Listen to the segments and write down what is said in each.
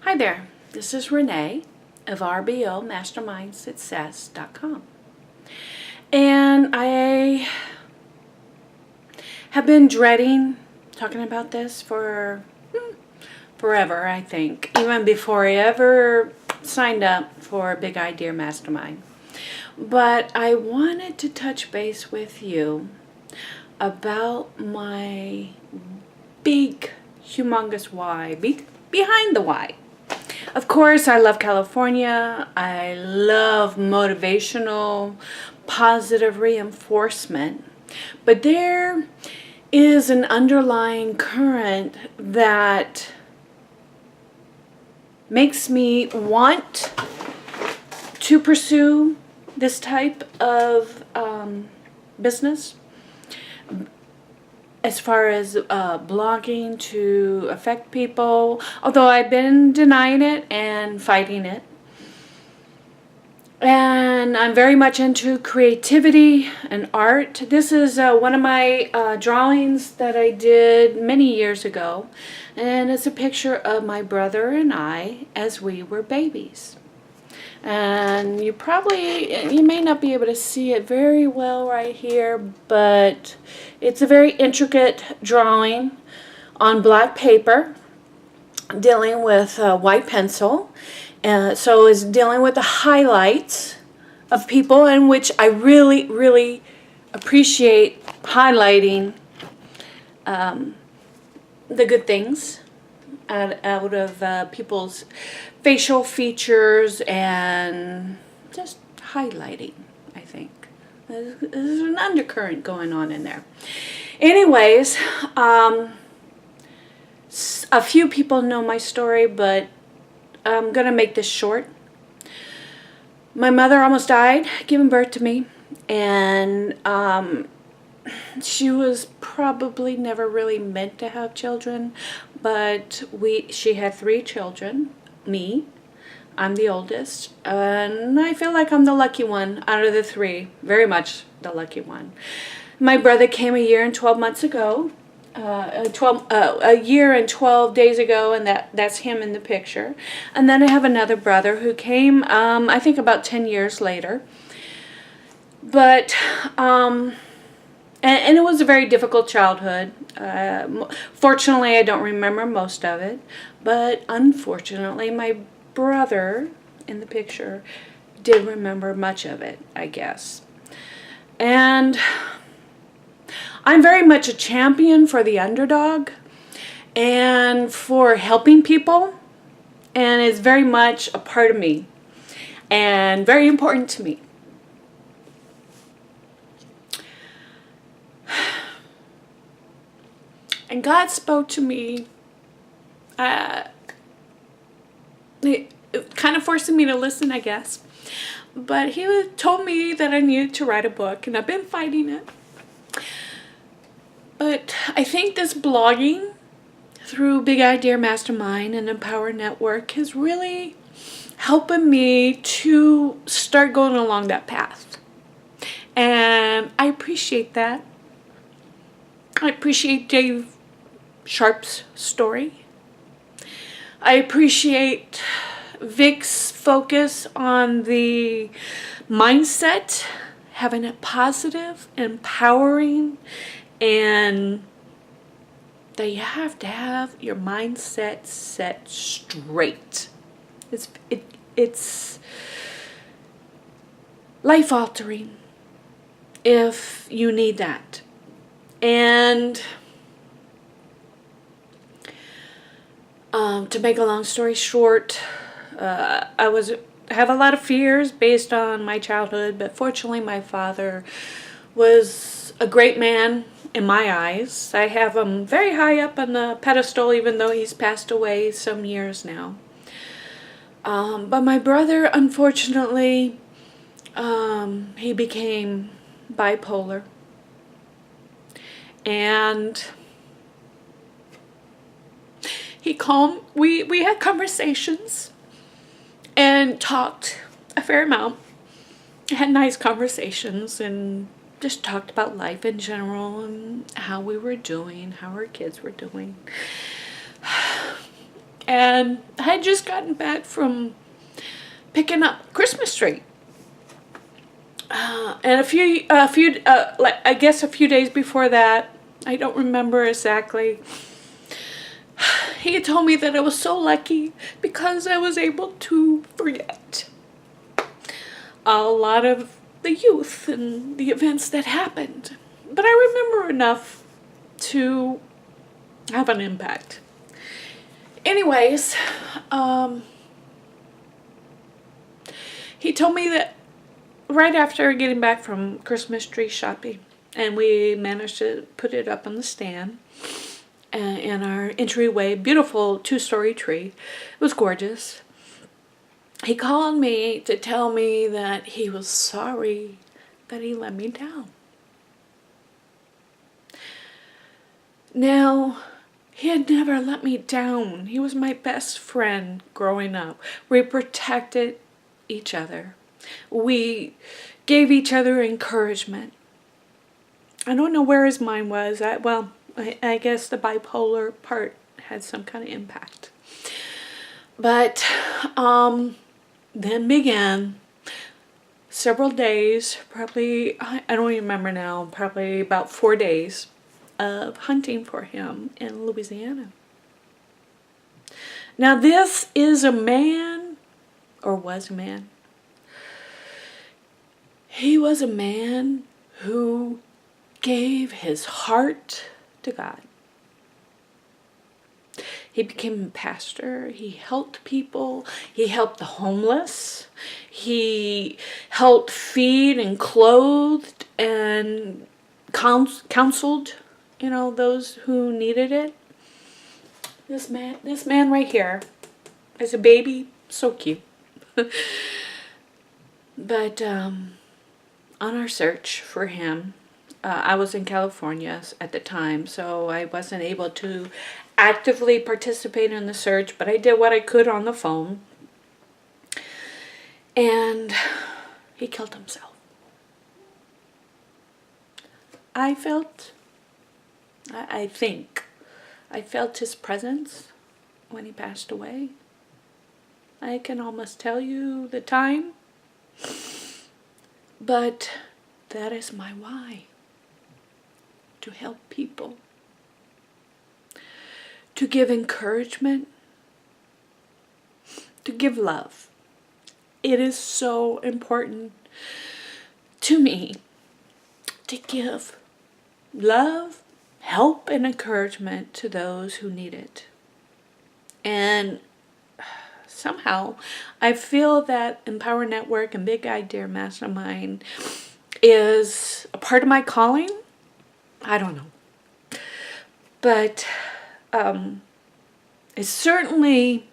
Hi there, this is Renee of RBOMastermindSuccess.com, and I have been dreading talking about this for forever, I think, even before I ever signed up for Big Idea Mastermind. But I wanted to touch base with you about my big, humongous why, behind the why. Of course, I love California. I love motivational, positive reinforcement. But there is an underlying current that makes me want to pursue this type of business. As far as blogging to affect people, although I've been denying it and fighting it. And I'm very much into creativity and art. This is one of my drawings that I did many years ago. And it's a picture of my brother and I as we were babies. And you may not be able to see it very well right here, but it's a very intricate drawing on black paper dealing with white pencil. So it's dealing with the highlights of people, in which I really, really appreciate highlighting the good things out of people's facial features and just highlighting, I think. There's an undercurrent going on in there. Anyways, a few people know my story, but I'm going to make this short. My mother almost died giving birth to me, and she was probably never really meant to have children, but she had 3 children. Me, I'm the oldest, and I feel like I'm the lucky one out of the 3, very much the lucky one. My brother came a year and 12 months ago, a year and 12 days ago, and that's him in the picture. And then I have another brother who came, I think about 10 years later. But, and it was a very difficult childhood. Fortunately, I don't remember most of it, but unfortunately, my brother in the picture did remember much of it, I guess. And I'm very much a champion for the underdog and for helping people, and it's very much a part of me and very important to me. And God spoke to me, kind of forcing me to listen, I guess. But He told me that I needed to write a book, and I've been fighting it. But I think this blogging through Big Idea Mastermind and Empower Network is really helping me to start going along that path. And I appreciate that. I appreciate Dave Sharp's story. I appreciate Vic's focus on the mindset, having it positive, empowering, and that you have to have your mindset set straight. It's life altering if you need that. And to make a long story short, I have a lot of fears based on my childhood, but fortunately my father was a great man in my eyes. I have him very high up on the pedestal, even though he's passed away some years now. But my brother, unfortunately, he became bipolar. And we had conversations and talked a fair amount, had nice conversations, and just talked about life in general and how we were doing, how our kids were doing. And I had just gotten back from picking up a Christmas tree. And I guess a few days before that, I don't remember exactly, he had told me that I was so lucky because I was able to forget a lot of the youth and the events that happened. But I remember enough to have an impact. Anyways, he told me that right after getting back from Christmas tree shopping, and we managed to put it up on the stand in our entryway, beautiful 2-story tree. It was gorgeous. He called me to tell me that he was sorry that he let me down. Now, he had never let me down. He was my best friend growing up. We protected each other. We gave each other encouragement. I don't know where his mind was. I guess the bipolar part had some kind of impact. But then began several days, probably, I don't even remember now, probably about 4 days of hunting for him in Louisiana. Now this is a man, or was a man. He was a man who gave his heart to God. He became a pastor. He helped people. He helped the homeless. He helped feed and clothed and counseled, those who needed it. This man right here, as a baby, so cute. But on our search for him, I was in California at the time, so I wasn't able to actively participate in the search, but I did what I could on the phone. And he killed himself. I think I felt his presence when he passed away. I can almost tell you the time, but that is my why. To help people. To give encouragement. To give love. It is so important to me to give love, help, and encouragement to those who need it. And somehow I feel that Empower Network and Big Idea Mastermind is a part of my calling. I don't know. But it's certainly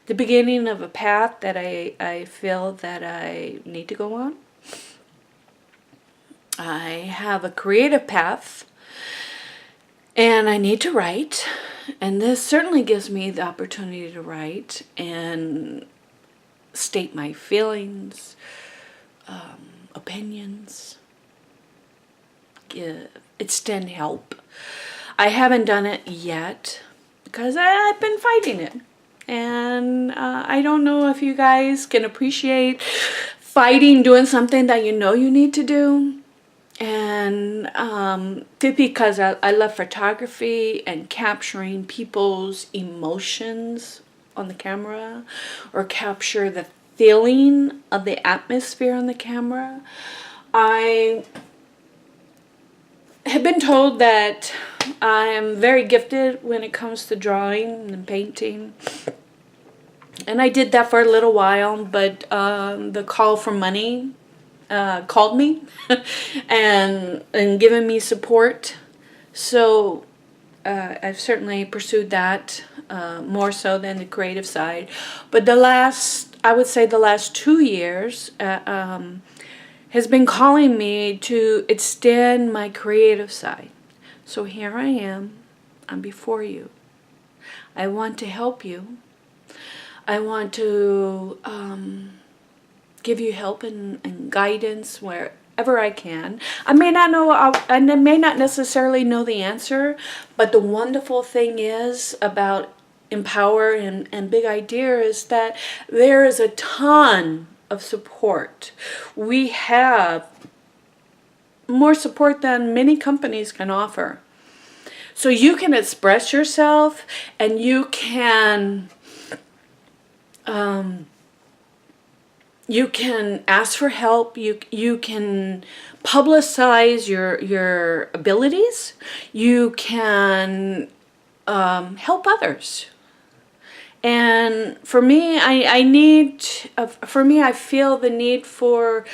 the beginning of a path that I feel that I need to go on. I have a creative path and I need to write. And this certainly gives me the opportunity to write and state my feelings, opinions, extend help. I haven't done it yet because I've been fighting it. And I don't know if you guys can appreciate fighting, doing something that you know you need to do. And because I love photography and capturing people's emotions on the camera, or capture the feeling of the atmosphere on the camera. I have been told that I am very gifted when it comes to drawing and painting. And I did that for a little while, but the call for money called me and given me support. So I've certainly pursued that more so than the creative side. But I would say the last 2 years has been calling me to extend my creative side. So here I am. I'm before you. I want to help you. I want to give you help and guidance wherever I can. I may not know, I may not necessarily know the answer, but the wonderful thing is about Empower and Big Idea is that there is a ton of support. We have more support than many companies can offer. So you can express yourself, and you can ask for help. You can publicize your abilities. You can help others. And for me, I feel the need for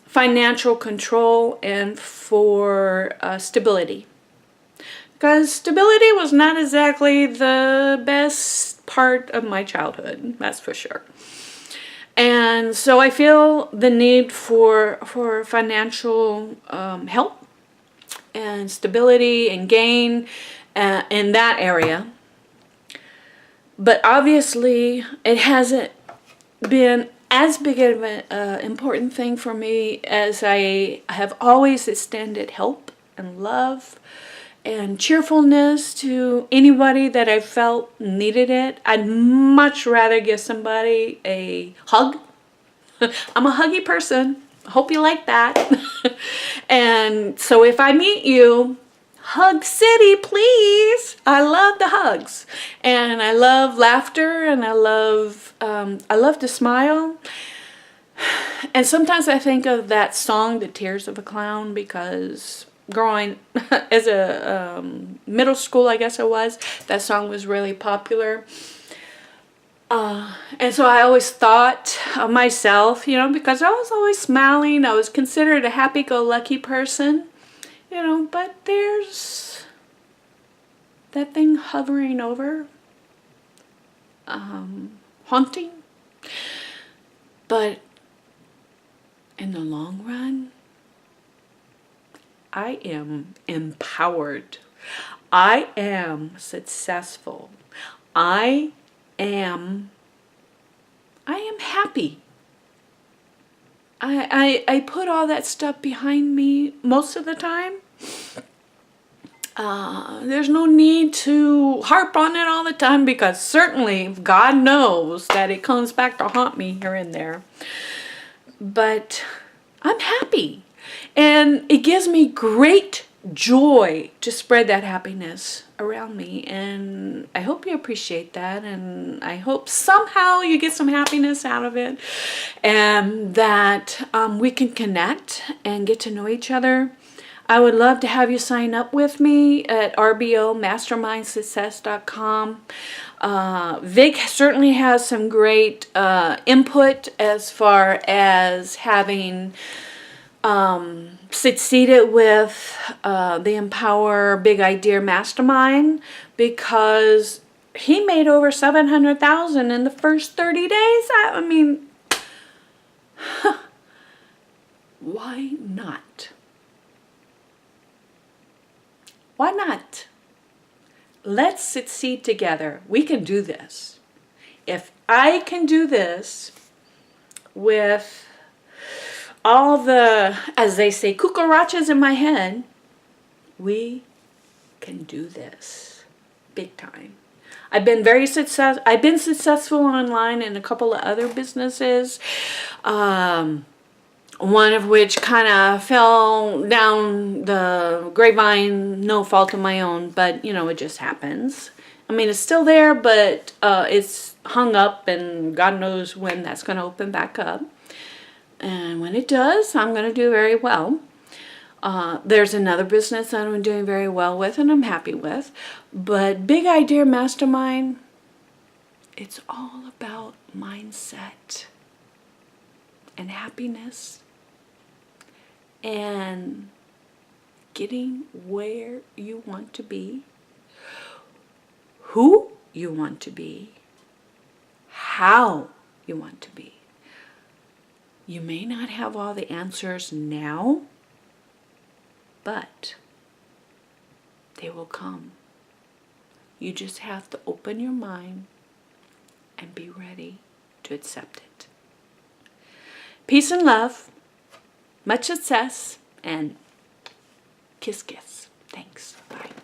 financial control and for stability. Because stability was not exactly the best part of my childhood, that's for sure. And so I feel the need for financial help and stability and gain in that area. But obviously, it hasn't been as big of an important thing for me, as I have always extended help and love and cheerfulness to anybody that I felt needed it. I'd much rather give somebody a hug. I'm a huggy person. Hope you like that. And so if I meet you, hug city, please. I love the hugs, and I love laughter, and I love to smile. And sometimes I think of that song, "The Tears of a Clown," because growing as a middle school, I guess it was, that song was really popular. And so I always thought of myself, because I was always smiling. I was considered a happy-go-lucky person, but there's that thing hovering over, haunting. But in the long run, I am empowered. I am successful. I am happy. I put all that stuff behind me most of the time. There's no need to harp on it all the time, because certainly God knows that it comes back to haunt me here and there. But I'm happy, and it gives me great joy to spread that happiness around me, and I hope you appreciate that, and I hope somehow you get some happiness out of it, and that we can connect and get to know each other. I would love to have you sign up with me at rbomastermindsuccess.com. Vic certainly has some great input as far as having succeeded with the Empower Big Idea Mastermind, because he made over $700,000 in the first 30 days. I mean, why not? Why not? Let's succeed together. We can do this. If I can do this with all the, as they say, cucarachas in my head, we can do this big time. I've been successful online in a couple of other businesses. One of which kind of fell down the grapevine, no fault of my own, but it just happens. I mean, it's still there, but it's hung up, and God knows when that's going to open back up. And when it does, I'm going to do very well. There's another business that I'm doing very well with, and I'm happy with. But Big Idea Mastermind, it's all about mindset and happiness and getting where you want to be, who you want to be, how you want to be. You may not have all the answers now, but they will come. You just have to open your mind and be ready to accept it. Peace and love. Much success and kiss, kiss. Thanks. Bye.